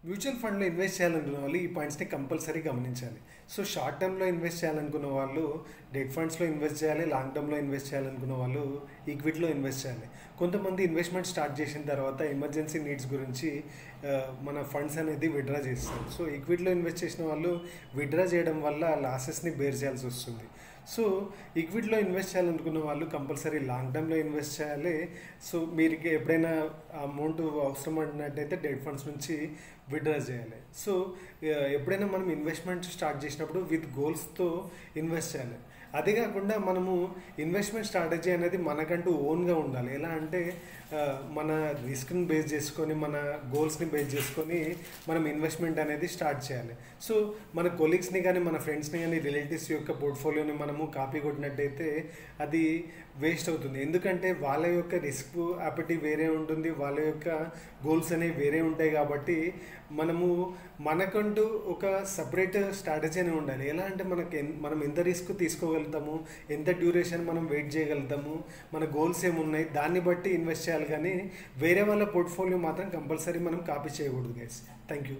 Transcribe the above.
Mutual ఫండ్లో invest చేయాలనుకున్న వాళ్ళు ఈ పాయింట్స్ని కంపల్సరీ గమనించాలి. సో షార్ట్ టర్మ్లో ఇన్వెస్ట్ చేయాలనుకున్న వాళ్ళు డెట్ ఫండ్స్లో ఇన్వెస్ట్ చేయాలి. లాంగ్ టర్మ్లో ఇన్వెస్ట్ చేయాలనుకున్న వాళ్ళు ఈక్విటీలో ఇన్వెస్ట్ చేయాలి. కొంతమంది ఇన్వెస్ట్మెంట్ స్టార్ట్ చేసిన తర్వాత ఎమర్జెన్సీ నీడ్స్ గురించి మన ఫండ్స్ అనేది విత్డ్రా చేస్తారు. సో ఈక్విటీలో ఇన్వెస్ట్ చేసిన వాళ్ళు విత్డ్రా చేయడం వల్ల లాసెస్ని బేర్ చేయాల్సి వస్తుంది. సో ఈక్విటీలో ఇన్వెస్ట్ చేయాలనుకున్న వాళ్ళు కంపల్సరీ లాంగ్ టర్మ్లో ఇన్వెస్ట్ చేయాలి. సో మీరు ఎప్పుడైనా అమౌంట్ అవసరం అన్నట్టయితే డెట్ ఫండ్స్ నుంచి విత్డ్రా చేయాలి. సో ఎప్పుడైనా మనం ఇన్వెస్ట్మెంట్ స్టార్ట్ చేసినప్పుడు విత్ గోల్స్తో ఇన్వెస్ట్ చేయాలి. అదే కాకుండా మనము ఇన్వెస్ట్మెంట్ స్ట్రాటజీ అనేది మనకంటూ ఓన్గా ఉండాలి. ఎలా అంటే మన రిస్క్ని బేస్ చేసుకొని మన గోల్స్ని బేస్ చేసుకొని మనం ఇన్వెస్ట్మెంట్ అనేది స్టార్ట్ చేయాలి. సో మన కొలీగ్స్ని కానీ మన ఫ్రెండ్స్ని కానీ రిలేటివ్స్ యొక్క పోర్ట్ఫోలియోని మనము కాపీ కొట్టినట్టయితే అది వేస్ట్ అవుతుంది. ఎందుకంటే వాళ్ళ యొక్క రిస్క్ యాపిటీ వేరే ఉంటుంది, వాళ్ళ యొక్క గోల్స్ అనేవి వేరే ఉంటాయి. కాబట్టి మనకంటూ ఒక సపరేట్ స్ట్రాటజీ అని ఉండాలి. ఎలా అంటే మనం ఎంత రిస్క్ తీసుకోగలుగుతాము, ఎంత డ్యూరేషన్ మనం వెయిట్ చేయగలుగుతాము, మన గోల్స్ ఏమున్నాయి దాన్ని బట్టి ఇన్వెస్ట్ చేయాలి. కానీ వేరే వాళ్ళ పోర్ట్ఫోలియో మాత్రం కంపల్సరీ మనం కాపీ చేయకూడదు గైస్. Thank you.